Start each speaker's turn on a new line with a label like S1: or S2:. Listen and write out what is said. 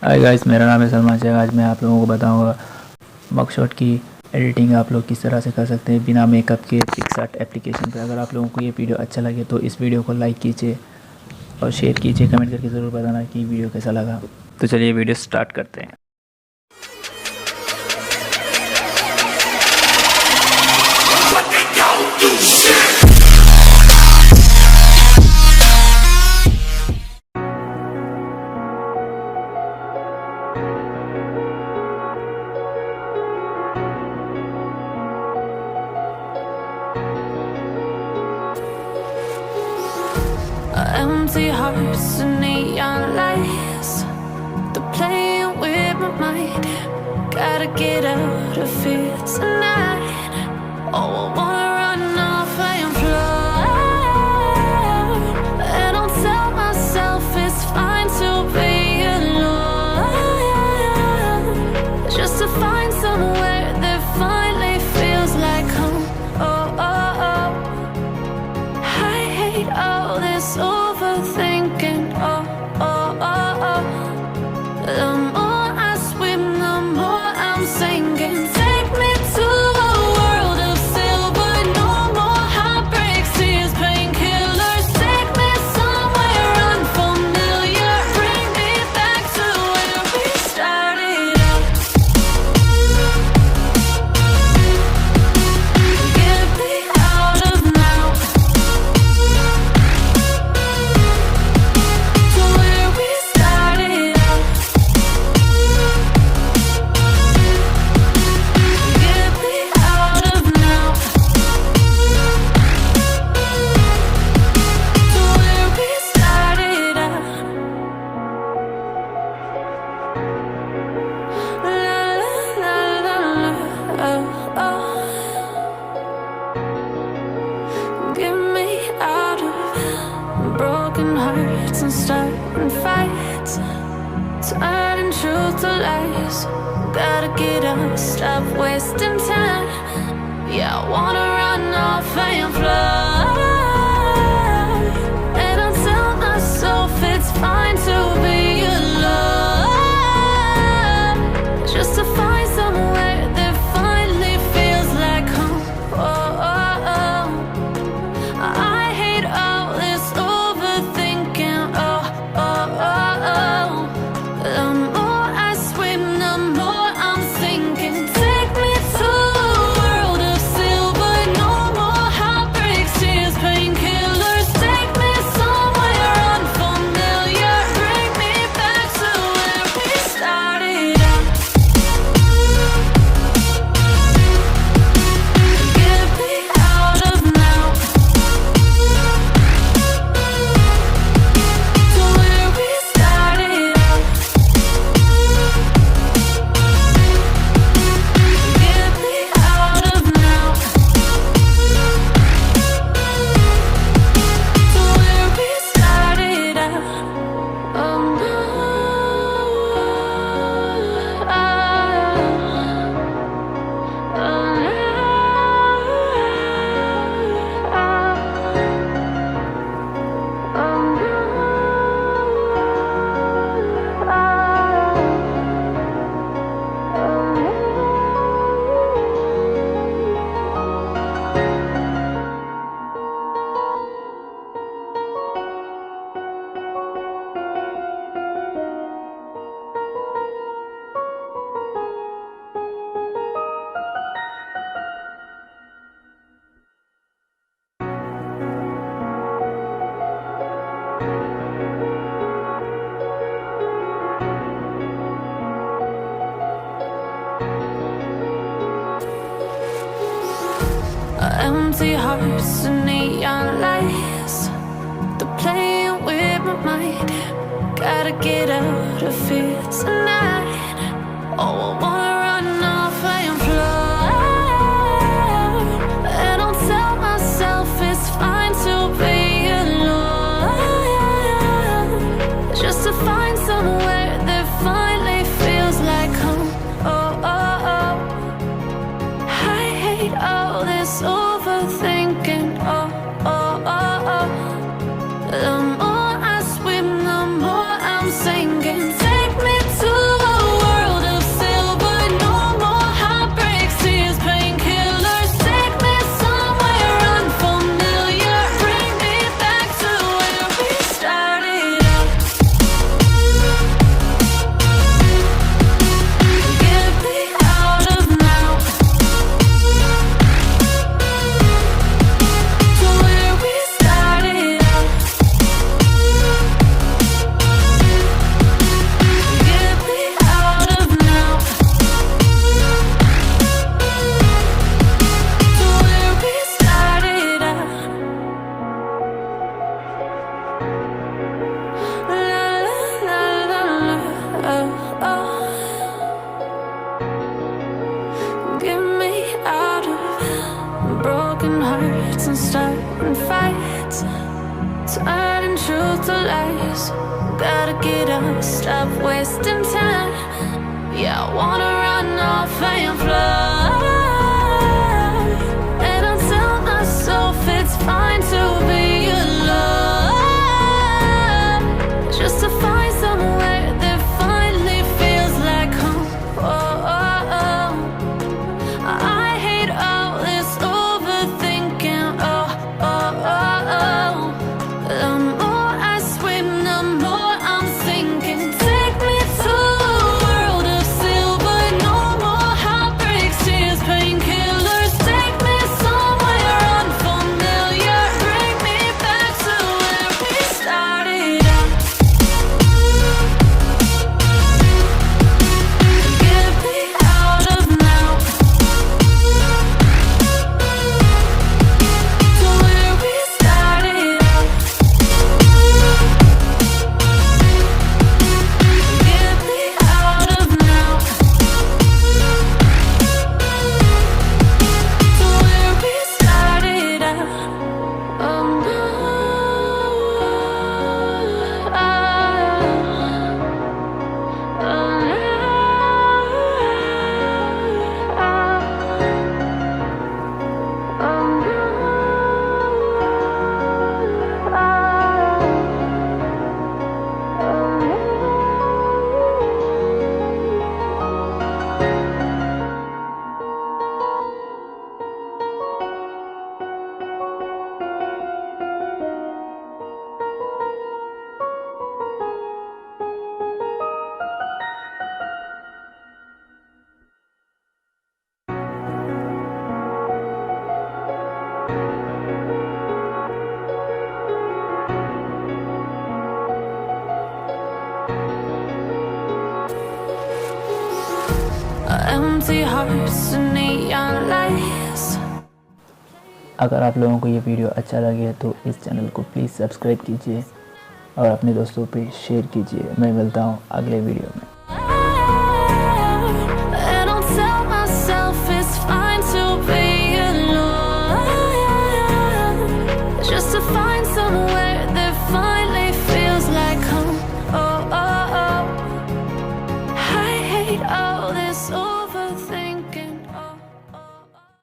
S1: Hi guys, मेरा नाम है सलमान शेख। आज मैं आप लोगों को बताऊंगा मगशॉट की एडिटिंग आप लोग किस तरह से कर सकते हैं बिना मेकअप के पिक्सआर्ट एप्लीकेशन पे। अगर आप लोगों को ये वीडियो अच्छा लगे तो इस वीडियो को लाइक कीजिए और शेयर कीजिए। कमेंट करके ज़रूर बताना कि वीडियो कैसा लगा। तो चलिए वीडियो स्टार्ट करते हैं।
S2: Empty hearts and neon lights, they're playing with my mind. Gotta get out of here tonight. Oh, I wanna run off and fly, and I'll tell myself it's fine to be alone, just to find somewhere that finally feels like home. Oh, oh, oh, I hate all this overthinking. Oh, oh, oh, oh. The more I swim, the more I'm sinking. Take me to a world of silver. No more heartbreaks, tears, painkillers. Take me somewhere unfamiliar. Bring me back to where we started out. Get me out of now, to where we started out. Get me out of now, to where we started out. La la la la la, oh, oh. Get me out of broken hearts and starting fights, turning truth to lies. Gotta get up, stop wasting time. Yeah, I wanna run off and fly, and I'll tell myself it's fine to be alone, just to find somewhere that finally feels like home. Oh, oh, oh. I hate all this overthinking. Oh, oh, oh, oh. The more I swim, the more I'm sinking. Take me to a world of silver. No more heartbreaks, tears, painkillers. Take me somewhere unfamiliar. Bring me back to where we started out. Get me out of now, to where we started out. Get me out of now, to where we started out. Oh no, empty hearts and neon lights, they're playing with my mind. Gotta get out of here tonight. Oh, I wanna run off and fly, and I'll tell myself it's fine to be alone, just to find somewhere that finally feels like home. Oh, oh, oh. I hate all this overthinking. Oh, oh, oh, oh. The more I swim, the more I'm sinking. Take Get me out of broken hearts and starting fights, turning truth to lies. Gotta get up, stop wasting time. Yeah, I wanna run off and fly. And I tell myself it's fine to be alone, just to find somewhere that finally feels like home. Oh, oh, oh. I hate all this overthinking. Oh, oh, oh, oh. The more I swim, the more I'm sinking. Take me to a world of silver. No more heartbreaks, tears, painkillers. Take me somewhere unfamiliar. Bring me back to where we started out. Get me out of now, to where we started out. Get me out of now, to where we started out. Oh no, empty hearts and neon lights.
S1: अगर आप लोगों को ये video अच्छा लगे तो इस channel को प्लीज़ सब्सक्राइब कीजिए और अपने दोस्तों पे शेयर कीजिए। मैं मिलता हूँ अगले वीडियो में।